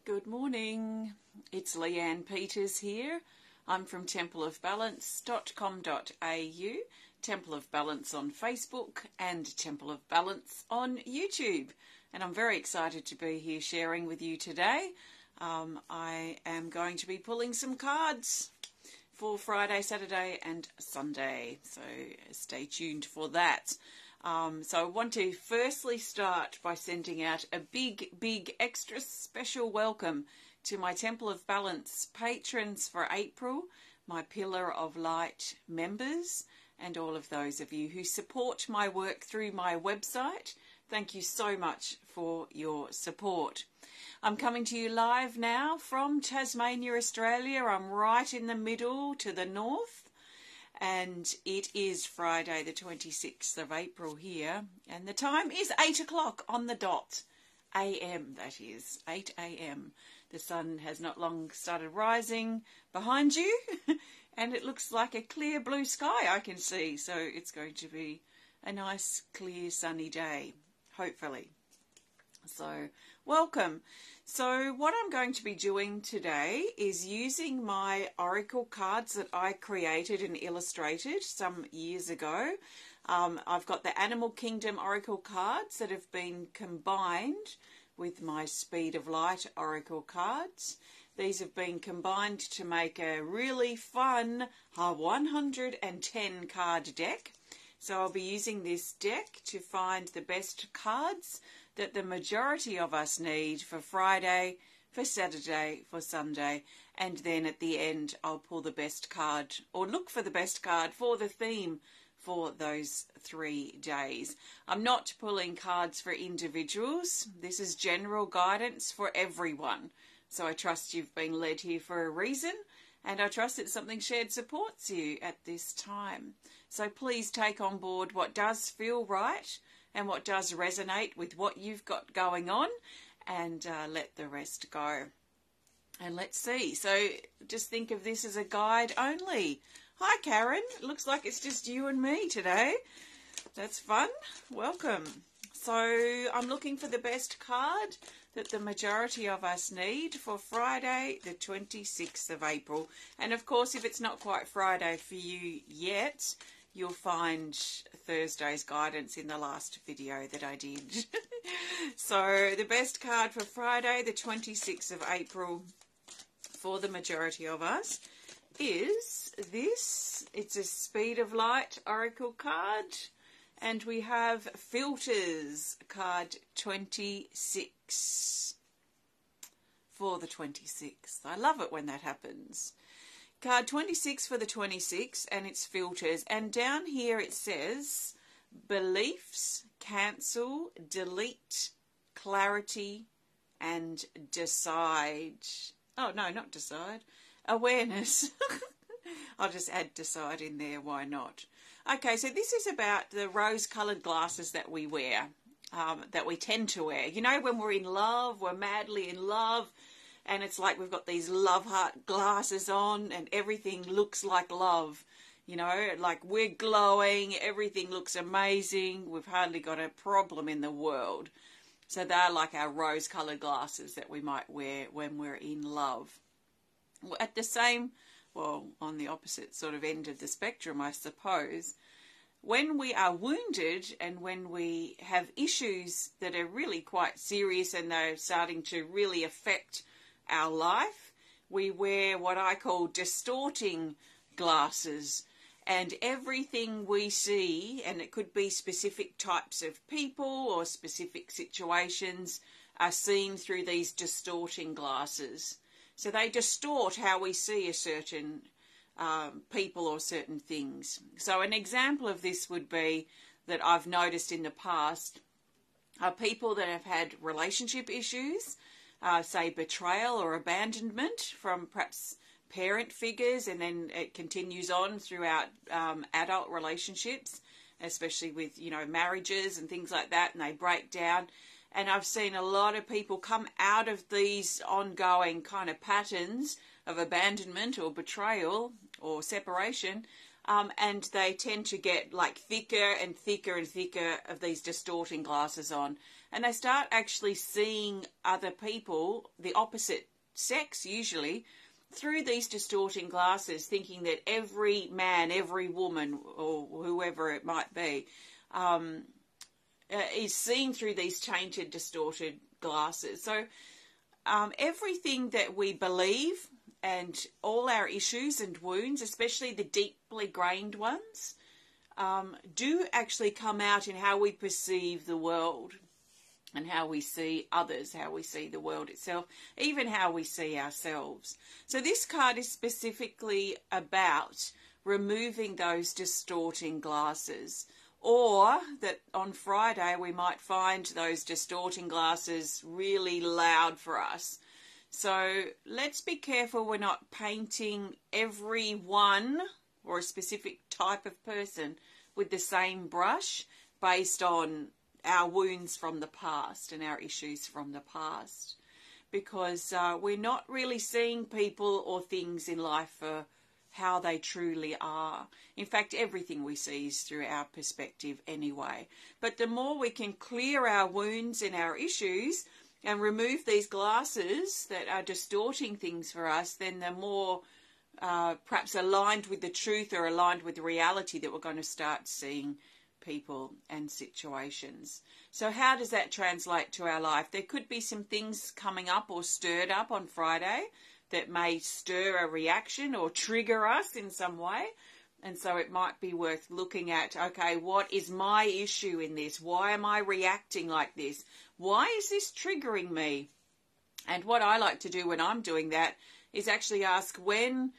Good morning, it's Leanne Peters here. I'm from templeofbalance.com.au, Temple of Balance on Facebook and Temple of Balance on YouTube. And I'm very excited to be here sharing with you today. I am going to be pulling some cards for Friday, Saturday and Sunday, so stay tuned for that. So I want to firstly start by sending out a big extra special welcome to my Temple of Balance patrons for April, my Pillar of Light members, and all of those of you who support my work through my website. Thank you so much for your support. I'm coming to you live now from Tasmania, Australia. I'm right in the middle to the north. And it is Friday the 26th of April here, and the time is 8 o'clock on the dot, a.m. that is, 8 a.m. The sun has not long started rising behind you, and it looks like a clear blue sky I can see, so it's going to be a nice, clear, sunny day, hopefully. So, welcome. So what I'm going to be doing today is using my oracle cards that I created and illustrated some years ago. I've got the Animal Kingdom oracle cards that have been combined with my Speed of Light oracle cards. These have been combined to make a really fun 110 card deck. So I'll be using this deck to find the best cards that the majority of us need for Friday, for Saturday, for Sunday, and then at the end I'll pull the best card or look for the best card for the theme for those 3 days. I'm not pulling cards for individuals. This is general guidance for everyone. So I trust you've been led here for a reason, and I trust that something shared supports you at this time. So please take on board what does feel right and what does resonate with what you've got going on, and let the rest go. And let's see. So just think of this as a guide only. Hi, Karen. It looks like it's just you and me today. That's fun. Welcome. So I'm looking for the best card that the majority of us need for Friday, the 26th of April. And of course, if it's not quite Friday for you yet, you'll find Thursday's guidance in the last video that I did. So the best card for Friday, the 26th of April, for the majority of us, is this. It's a Speed of Light oracle card. And we have Filters, card 26 for the 26th. I love it when that happens. Card 26 for the 26th, and it's Filters. And down here it says beliefs, cancel, delete, clarity, and decide. Oh, no, not decide. Awareness. I'll just add decide in there. Why not? Okay, so this is about the rose-coloured glasses that we wear, that we tend to wear. You know, when we're in love, we're madly in love, and it's like we've got these love heart glasses on and everything looks like love. You know, like we're glowing, everything looks amazing, we've hardly got a problem in the world. So they're like our rose-coloured glasses that we might wear when we're in love. At the same, well, on the opposite sort of end of the spectrum, I suppose, when we are wounded and when we have issues that are really quite serious and they're starting to really affect our life, we wear what I call distorting glasses, and everything we see, and it could be specific types of people or specific situations, are seen through these distorting glasses. So they distort how we see a certain people or certain things. So an example of this would be that I've noticed in the past are people that have had relationship issues, say betrayal or abandonment from perhaps parent figures, and then it continues on throughout adult relationships, especially with, you know, marriages and things like that, and they break down. And I've seen a lot of people come out of these ongoing kind of patterns of abandonment or betrayal or separation and they tend to get like thicker and thicker and thicker of these distorting glasses on. And they start actually seeing other people, the opposite sex usually, through these distorting glasses, thinking that every man, every woman, or whoever it might be, is seen through these tainted, distorted glasses. So everything that we believe and all our issues and wounds, especially the deeply grained ones, do actually come out in how we perceive the world and how we see others, how we see the world itself, even how we see ourselves. So this card is specifically about removing those distorting glasses, or that on Friday we might find those distorting glasses really loud for us. So let's be careful we're not painting everyone or a specific type of person with the same brush based on our wounds from the past and our issues from the past, because we're not really seeing people or things in life for how they truly are. In fact, everything we see is through our perspective anyway. But the more we can clear our wounds and our issues and remove these glasses that are distorting things for us, then the more perhaps aligned with the truth or aligned with the reality that we're going to start seeing people and situations. So how does that translate to our life? There could be some things coming up or stirred up on Friday that may stir a reaction or trigger us in some way. And so it might be worth looking at, okay, what is my issue in this? Why am I reacting like this? Why is this triggering me? And what I like to do when I'm doing that is actually ask, when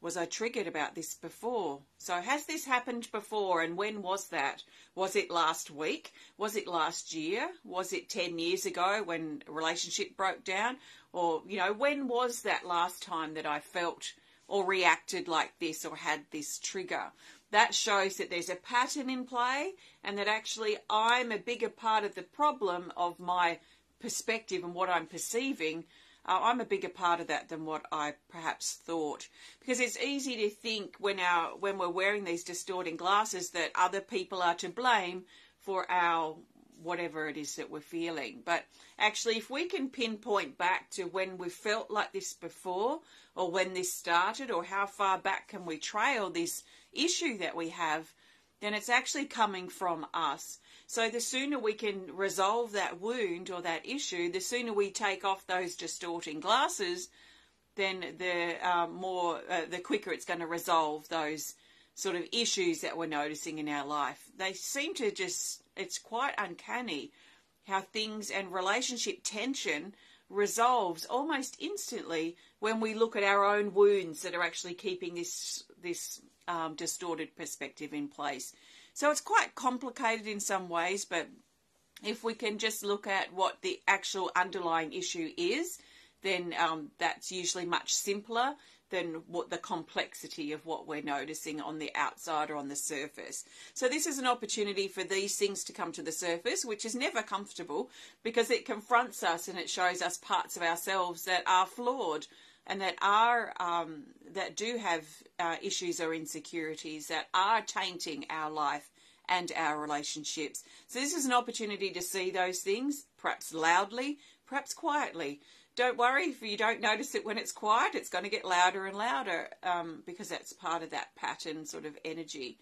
was I triggered about this before? So has this happened before, and when was that? Was it last week? Was it last year? Was it 10 years ago when a relationship broke down? Or, when was that last time that I felt or reacted like this or had this trigger? That shows that there's a pattern in play, and that actually I'm a bigger part of the problem of my perspective and what I'm perceiving. I'm a bigger part of that than what I perhaps thought, because it's easy to think when we're wearing these distorting glasses that other people are to blame for our whatever it is that we're feeling. But actually, if we can pinpoint back to when we felt like this before, or when this started, or how far back can we trail this issue that we have, then it's actually coming from us. So the sooner we can resolve that wound or that issue, the sooner we take off those distorting glasses, then the quicker it's going to resolve those sort of issues that we're noticing in our life. They seem to it's quite uncanny how things and relationship tension resolves almost instantly when we look at our own wounds that are actually keeping this distorted perspective in place. So it's quite complicated in some ways, but if we can just look at what the actual underlying issue is, then that's usually much simpler than what the complexity of what we're noticing on the outside or on the surface. So this is an opportunity for these things to come to the surface, which is never comfortable, because it confronts us and it shows us parts of ourselves that are flawed and that are that do have issues or insecurities that are tainting our life and our relationships. So this is an opportunity to see those things, perhaps loudly, perhaps quietly. Don't worry if you don't notice it when it's quiet. It's going to get louder and louder because that's part of that pattern sort of energy.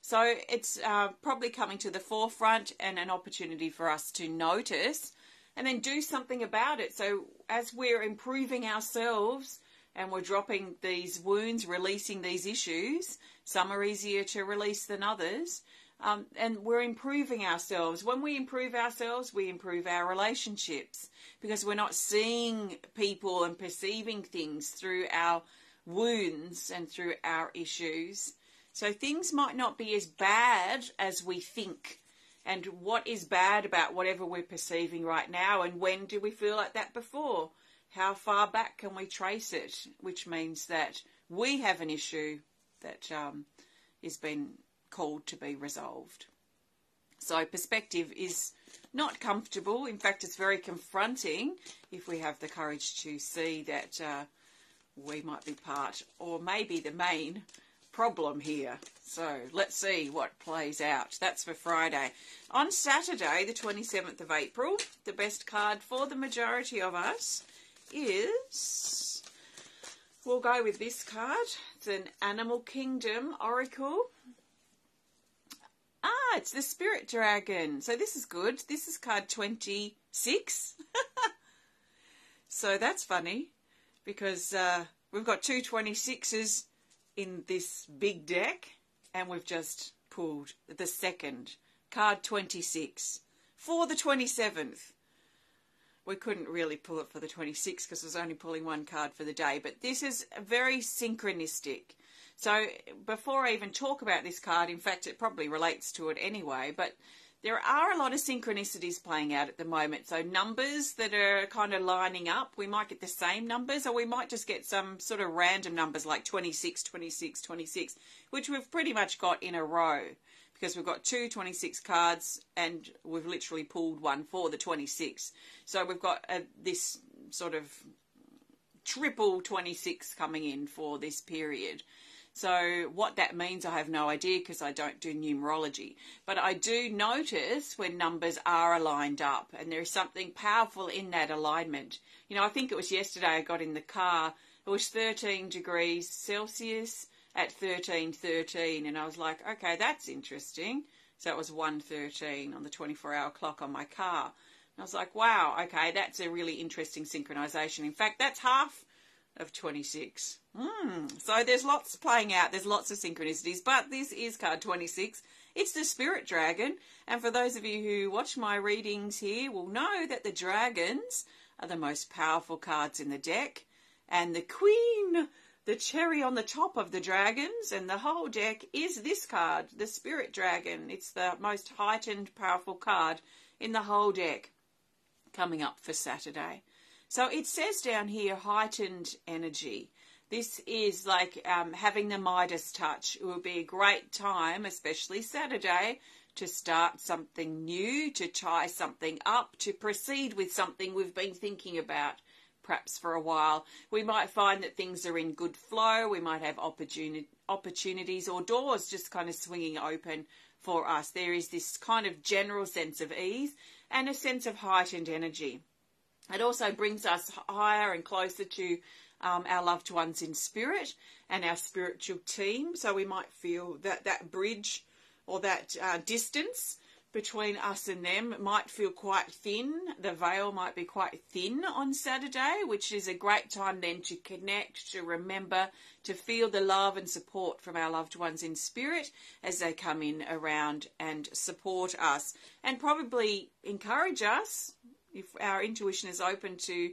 So it's probably coming to the forefront and an opportunity for us to notice and then do something about it. So as we're improving ourselves and we're dropping these wounds, releasing these issues, some are easier to release than others, and we're improving ourselves. When we improve ourselves, we improve our relationships, because we're not seeing people and perceiving things through our wounds and through our issues. So things might not be as bad as we think. And what is bad about whatever we're perceiving right now, and when do we feel like that before? How far back can we trace it? Which means that we have an issue that has been called to be resolved. So perspective is not comfortable. In fact, it's very confronting if we have the courage to see that we might be part, or maybe the main problem here. So let's see what plays out. That's for Friday. On Saturday, the 27th of April, the best card for the majority of us is, we'll go with this card. It's an Animal Kingdom Oracle. Ah, it's the Spirit Dragon. So this is good. This is card 26. So that's funny because we've got two 26s in this big deck, and we've just pulled the second, card 26, for the 27th. We couldn't really pull it for the 26th because I was only pulling one card for the day, but this is very synchronistic. So before I even talk about this card, in fact, it probably relates to it anyway, but there are a lot of synchronicities playing out at the moment. So numbers that are kind of lining up, we might get the same numbers, or we might just get some sort of random numbers like 26, 26, 26, which we've pretty much got in a row because we've got two 26 cards and we've literally pulled one for the 26. So we've got this sort of triple 26 coming in for this period. So what that means, I have no idea because I don't do numerology. But I do notice when numbers are aligned up, and there is something powerful in that alignment. You know, I think it was yesterday I got in the car. It was 13 degrees Celsius at 13:13, and I was like, okay, that's interesting. So it was 1:13 on the 24-hour clock on my car. And I was like, wow, okay, that's a really interesting synchronization. In fact, that's half of 26. So there's lots playing out. There's lots of synchronicities, but this is card 26. It's the Spirit Dragon. And for those of you who watch my readings here will know that the dragons are the most powerful cards in the deck. And the Queen, the cherry on the top of the dragons and the whole deck, is this card, the Spirit Dragon. It's the most heightened, powerful card in the whole deck coming up for Saturday. So it says down here, heightened energy. This is like having the Midas touch. It will be a great time, especially Saturday, to start something new, to tie something up, to proceed with something we've been thinking about perhaps for a while. We might find that things are in good flow. We might have opportunities or doors just kind of swinging open for us. There is this kind of general sense of ease and a sense of heightened energy. It also brings us higher and closer to our loved ones in spirit and our spiritual team. So we might feel that bridge or that distance between us and them might feel quite thin. The veil might be quite thin on Saturday, which is a great time then to connect, to remember, to feel the love and support from our loved ones in spirit as they come in around and support us and probably encourage us, if our intuition is open to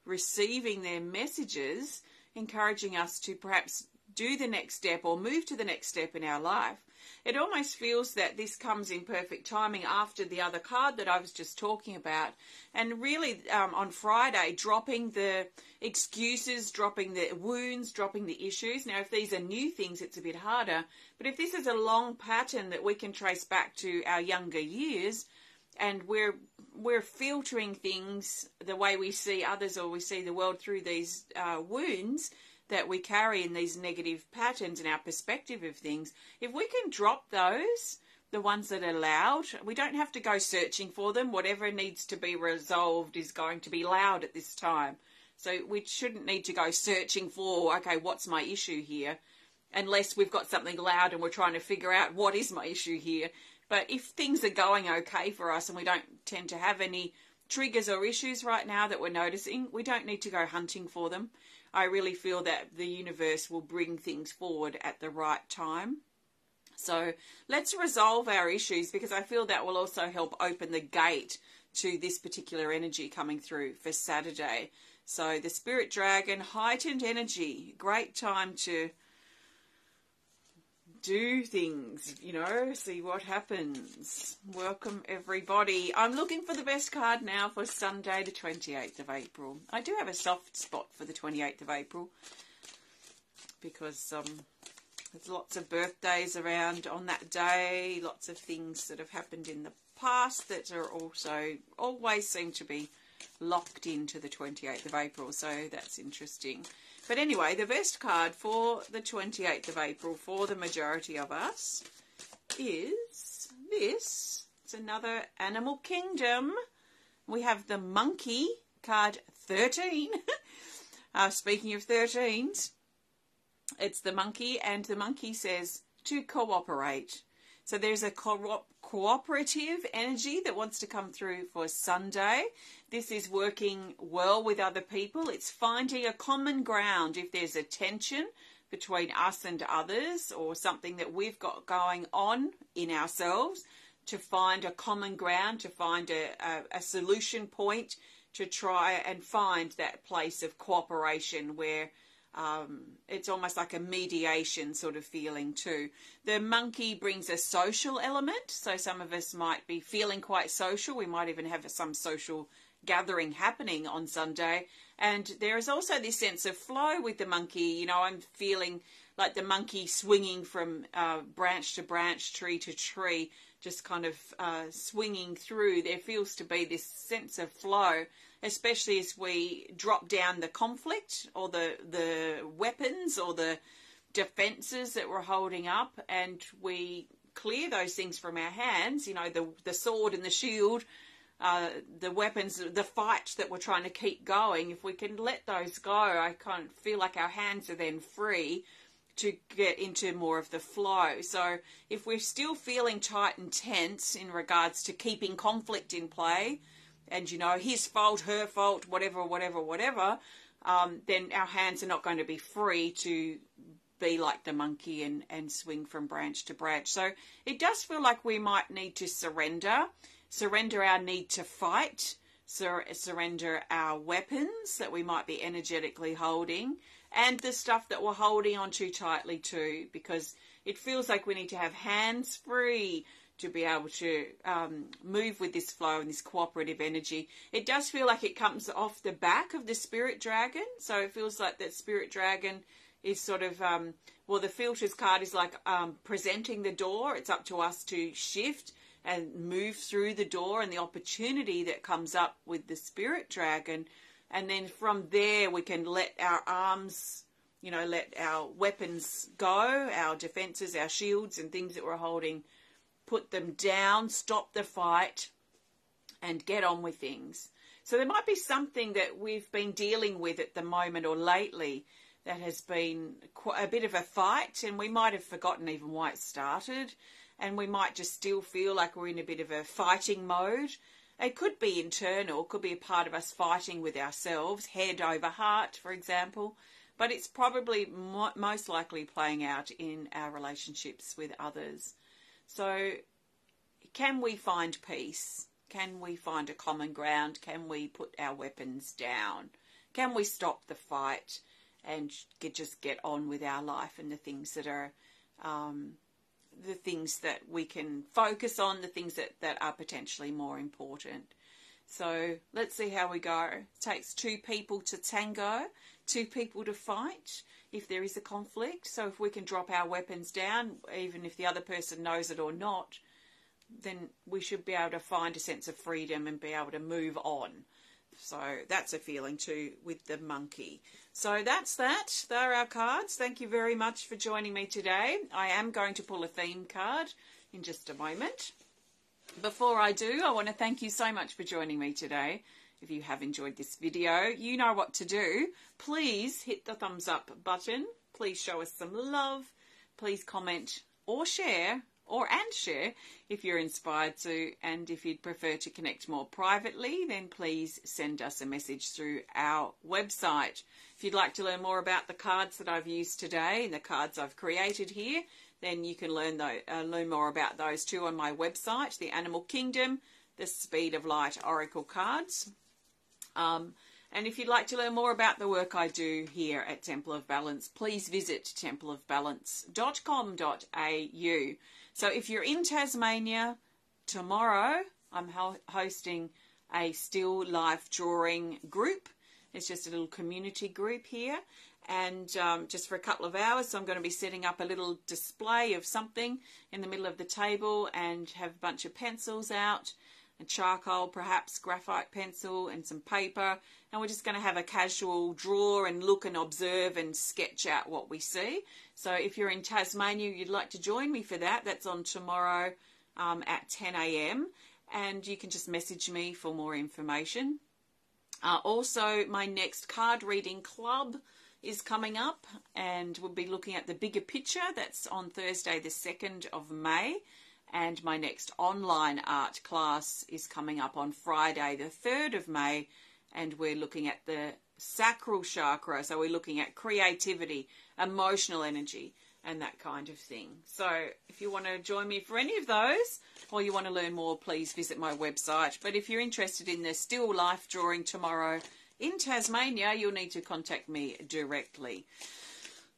receiving their messages, encouraging us to perhaps do the next step or move to the next step in our life. It almost feels that this comes in perfect timing after the other card that I was just talking about. And really on Friday, dropping the excuses, dropping the wounds, dropping the issues. Now, if these are new things, it's a bit harder. But if this is a long pattern that we can trace back to our younger years, and we're filtering things the way we see others or we see the world through these wounds that we carry in these negative patterns in our perspective of things, if we can drop those, the ones that are loud, we don't have to go searching for them. Whatever needs to be resolved is going to be loud at this time. So we shouldn't need to go searching for, okay, what's my issue here? Unless we've got something loud and we're trying to figure out what is my issue here. But if things are going okay for us and we don't tend to have any triggers or issues right now that we're noticing, we don't need to go hunting for them. I really feel that the universe will bring things forward at the right time. So let's resolve our issues, because I feel that will also help open the gate to this particular energy coming through for Saturday. So the Spirit Dragon, heightened energy, great time to do things, you know, see what happens. Welcome everybody. I'm looking for the best card now for Sunday the 28th of April. I do have a soft spot for the 28th of April because there's lots of birthdays around on that day, lots of things that have happened in the past that are also always seem to be locked into the 28th of April, so that's interesting. But anyway, the best card for the 28th of April for the majority of us is this. It's another Animal Kingdom. We have the Monkey, card 13. Speaking of 13s, it's the Monkey, and the Monkey says to cooperate. So there's a cooperative energy that wants to come through for Sunday. This is working well with other people. It's finding a common ground if there's a tension between us and others, or something that we've got going on in ourselves, to find a common ground, to find a solution point, to try and find that place of cooperation where it's almost like a mediation sort of feeling too. The Monkey brings a social element, so some of us might be feeling quite social. We might even have some social gathering happening on Sunday. And there is also this sense of flow with the Monkey. You know, I'm feeling like the monkey swinging from branch to branch, tree to tree, just kind of swinging through. There feels to be this sense of flow, especially as we drop down the conflict or the weapons or the defences that we're holding up, and we clear those things from our hands, you know, the sword and the shield, the weapons, the fight that we're trying to keep going. If we can let those go, I kind of feel like our hands are then free to get into more of the flow. So if we're still feeling tight and tense in regards to keeping conflict in play, and, you know, his fault, her fault, whatever, then our hands are not going to be free to be like the monkey and swing from branch to branch. So it does feel like we might need to surrender our need to fight, surrender our weapons that we might be energetically holding, and the stuff that we're holding on too tightly too, because it feels like we need to have hands free to be able to move with this flow and this cooperative energy. It does feel like it comes off the back of the Spirit Dragon. So it feels like that Spirit Dragon is sort of, well, the Filters card is like presenting the door. It's up to us to shift and move through the door and the opportunity that comes up with the Spirit Dragon. And then from there, we can let our arms, you know, let our weapons go, our defences, our shields and things that we're holding, put them down, stop the fight, and get on with things. So there might be something that we've been dealing with at the moment or lately that has been a bit of a fight, and we might have forgotten even why it started, and we might just still feel like we're in a bit of a fighting mode. It could be internal, could be a part of us fighting with ourselves, head over heart, for example, but it's probably most likely playing out in our relationships with others. So can we find peace? Can we find a common ground? Can we put our weapons down? Can we stop the fight and just get on with our life and the things that are the things that we can focus on, the things that are potentially more important? So let's see how we go. It takes two people to tango, two people to fight if there is a conflict. So if we can drop our weapons down, even if the other person knows it or not, then we should be able to find a sense of freedom and be able to move on. So that's a feeling too with the monkey. So that's that. There are our cards. Thank you very much for joining me today. I am going to pull a theme card in just a moment. Before I do, I want to thank you so much for joining me today. If you have enjoyed this video, you know what to do. Please hit the thumbs up button. Please show us some love. Please comment or share, share if you're inspired to. And if you'd prefer to connect more privately, then please send us a message through our website. If you'd like to learn more about the cards that I've used today and the cards I've created here, then you can learn more about those too on my website, the Animal Kingdom, the Speed of Light Oracle cards. And if you'd like to learn more about the work I do here at Temple of Balance, please visit templeofbalance.com.au. So if you're in Tasmania, tomorrow I'm hosting a still life drawing group. It's just a little community group here. And just for a couple of hours, so I'm going to be setting up a little display of something in the middle of the table and have a bunch of pencils out. and charcoal, perhaps graphite pencil and some paper, and we're just going to have a casual draw and look and observe and sketch out what we see. So if you're in Tasmania, you'd like to join me for that, that's on tomorrow at 10 a.m, and you can just message me for more information. Also, my next card reading club is coming up, and we'll be looking at the bigger picture. That's on Thursday the 2nd of May. And my next online art class is coming up on Friday the 3rd of May, and we're looking at the sacral chakra. So we're looking at creativity, emotional energy, and that kind of thing. So if you want to join me for any of those, or you want to learn more, please visit my website. But if you're interested in the still life drawing tomorrow in Tasmania, you'll need to contact me directly.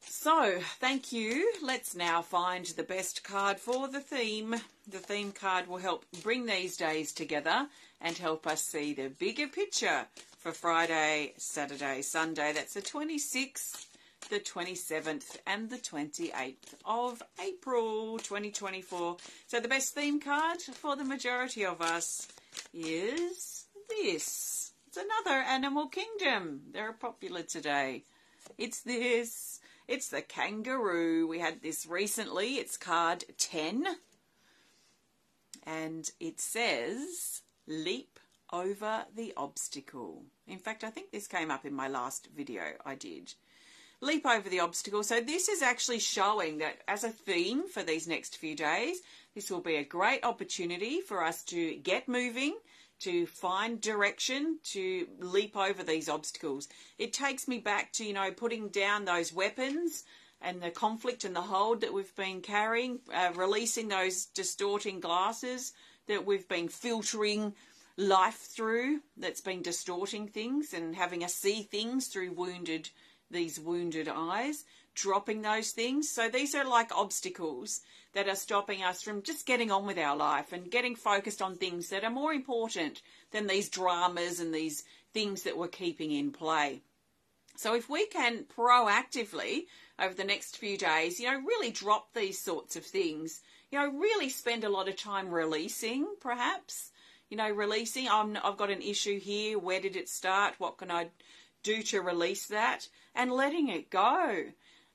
So, thank you. Let's now find the best card for the theme. The theme card will help bring these days together and help us see the bigger picture for Friday, Saturday, Sunday. That's the 26th, the 27th and the 28th of April 2024. So the best theme card for the majority of us is this. It's another Animal Kingdom. They're popular today. It's this. It's the kangaroo. We had this recently. It's card 10. And it says, leap over the obstacle. In fact, I think this came up in my last video I did. Leap over the obstacle. So this is actually showing that as a theme for these next few days, this will be a great opportunity for us to get moving, to find direction, to leap over these obstacles. It takes me back to, putting down those weapons and the conflict and the hold that we've been carrying, releasing those distorting glasses that we've been filtering life through, that's been distorting things and having us see things through these wounded eyes, dropping those things. So these are like obstacles that are stopping us from just getting on with our life and getting focused on things that are more important than these dramas and these things that we're keeping in play. So if we can proactively over the next few days, really drop these sorts of things, really spend a lot of time releasing, perhaps, releasing, I've got an issue here, where did it start, what can I do to release that, and letting it go.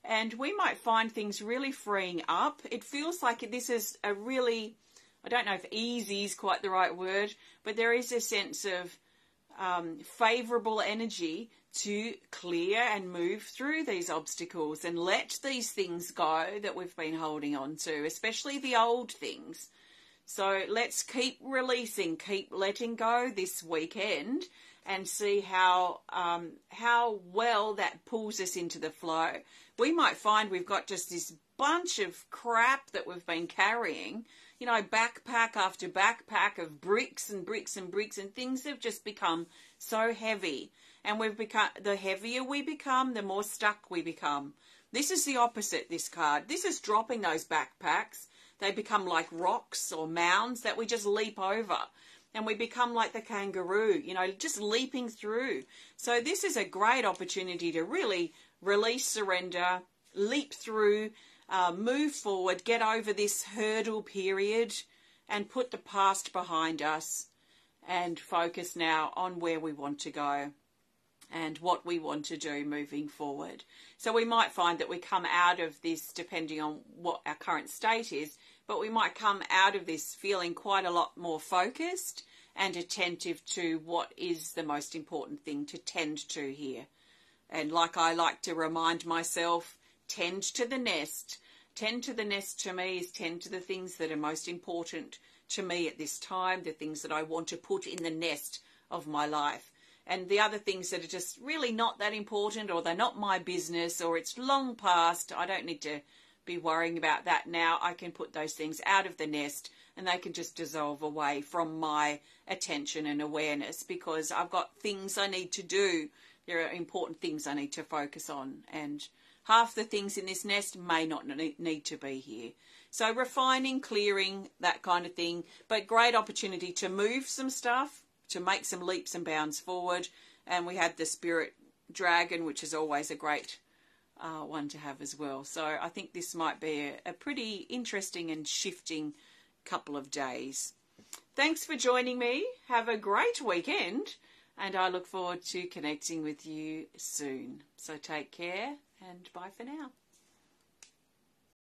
And we might find things really freeing up. It feels like this is a really, I don't know if easy is quite the right word, but there is a sense of favourable energy to clear and move through these obstacles and let these things go that we've been holding on to, especially the old things. So let's keep releasing, keep letting go this weekend, and see how well that pulls us into the flow. We might find we've got just this bunch of crap that we've been carrying, backpack after backpack of bricks and bricks and bricks, and things have just become so heavy. And the heavier we become, the more stuck we become. This is the opposite, this card. This is dropping those backpacks. They become like rocks or mounds that we just leap over. And we become like the kangaroo, just leaping through. So this is a great opportunity to really release, surrender, leap through, move forward, get over this hurdle period and put the past behind us and focus now on where we want to go and what we want to do moving forward. So we might find that we come out of this, depending on what our current state is, but we might come out of this feeling quite a lot more focused and attentive to what is the most important thing to tend to here. And like I like to remind myself, tend to the nest. Tend to the nest to me is tend to the things that are most important to me at this time, the things that I want to put in the nest of my life. And the other things that are just really not that important, or they're not my business, or it's long past, I don't need to be worrying about that now. I can put those things out of the nest and they can just dissolve away from my attention and awareness, because I've got things I need to do. There are important things I need to focus on, and half the things in this nest may not need to be here. So refining, clearing, that kind of thing, but great opportunity to move some stuff, to make some leaps and bounds forward. And we had the spirit dragon, which is always a great one to have as well. So I think this might be a pretty interesting and shifting couple of days. Thanks for joining me. Have a great weekend, and I look forward to connecting with you soon. So take care, and bye for now.